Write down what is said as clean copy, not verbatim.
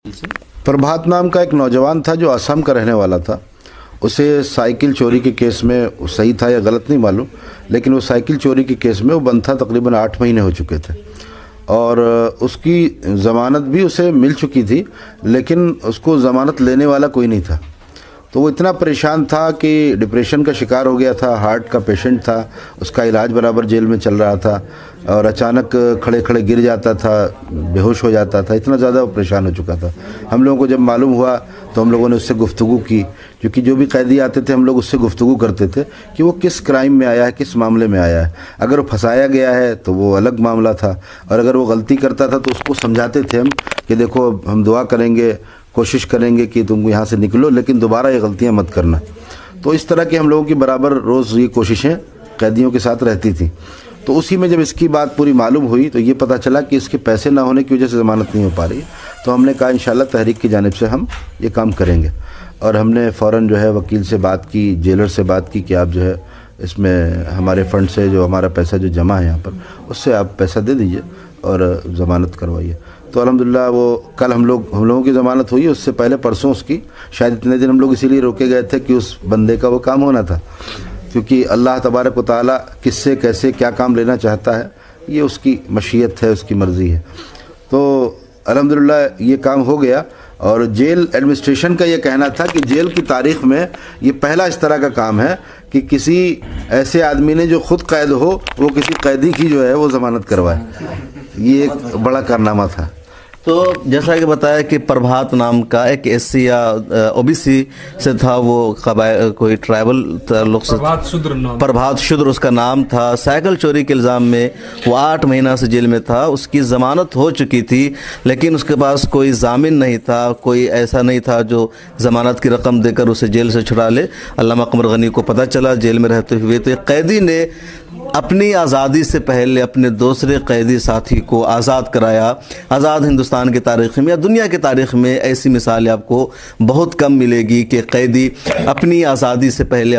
प्रभात नाम का एक नौजवान था जो असम का रहने वाला था। उसे साइकिल चोरी के केस में, सही था या गलत नहीं मालूम, लेकिन वो साइकिल चोरी के केस में वो बंद था। तकरीबन 8 महीने हो चुके थे और उसकी ज़मानत भी उसे मिल चुकी थी, लेकिन उसको ज़मानत लेने वाला कोई नहीं था। तो वो इतना परेशान था कि डिप्रेशन का शिकार हो गया था, हार्ट का पेशेंट था, उसका इलाज बराबर जेल में चल रहा था और अचानक खड़े खड़े गिर जाता था, बेहोश हो जाता था, इतना ज़्यादा वो परेशान हो चुका था। हम लोगों को जब मालूम हुआ तो हम लोगों ने उससे गुफ्तगू की, क्योंकि जो भी कैदी आते थे हम लोग उससे गुफ्तगू करते थे कि वो किस क्राइम में आया है, किस मामले में आया है। अगर वो फंसाया गया है तो वो अलग मामला था, और अगर वो गलती करता था तो उसको समझाते थे हम कि देखो हम दुआ करेंगे, कोशिश करेंगे कि तुम यहाँ से निकलो, लेकिन दोबारा ये गलतियाँ मत करना। तो इस तरह की हम लोगों की बराबर रोज़ ये कोशिशें कैदियों के साथ रहती थी। तो उसी में जब इसकी बात पूरी मालूम हुई तो ये पता चला कि इसके पैसे ना होने की वजह से ज़मानत नहीं हो पा रही है। तो हमने कहा इंशाल्लाह तहरीक की जानिब से हम ये काम करेंगे, और हमने फ़ौरन जो है वकील से बात की, जेलर से बात की कि आप जो है इसमें हमारे फ़ंड से जो हमारा पैसा जो जमा है यहाँ पर, उससे आप पैसा दे दीजिए और ज़मानत करवाइए। तो अल्हम्दुलिल्लाह वो कल हम लोगों की ज़मानत हुई। उससे पहले परसों उसकी, शायद इतने दिन हम लोग इसीलिए रोके गए थे कि उस बंदे का वो काम होना था, क्योंकि अल्लाह तबारक व तआला किससे कैसे क्या काम लेना चाहता है ये उसकी मशीयत है, उसकी मर्ज़ी है। तो अल्हम्दुलिल्लाह ये काम हो गया। और जेल एडमिनिस्ट्रेशन का ये कहना था कि जेल की तारीख़ में ये पहला इस तरह का काम है कि किसी ऐसे आदमी ने जो ख़ुद कैद हो वो किसी कैदी की जो है वो ज़मानत करवाए। ये एक बड़ा कारनामा था। तो जैसा कि बताया कि प्रभात नाम का एक एससी या ओबीसी से था, वो कोई ट्राइबल लोग से, प्रभात शुद्र उसका नाम था। साइकिल चोरी के इल्ज़ाम में वो 8 महीना से जेल में था। उसकी ज़मानत हो चुकी थी, लेकिन उसके पास कोई ज़ामिन नहीं था, कोई ऐसा नहीं था जो ज़मानत की रकम देकर उसे जेल से छुड़ा ले। अल्लामा कमर गनी को पता चला जेल में रहते हुए, तो एक कैदी ने अपनी आज़ादी से पहले अपने दूसरे कैदी साथी को आज़ाद कराया। आज़ाद हिंदुस्तान की तारीख़ में या दुनिया की तारीख़ में ऐसी मिसालें आपको बहुत कम मिलेगी कि कैदी अपनी आज़ादी से पहले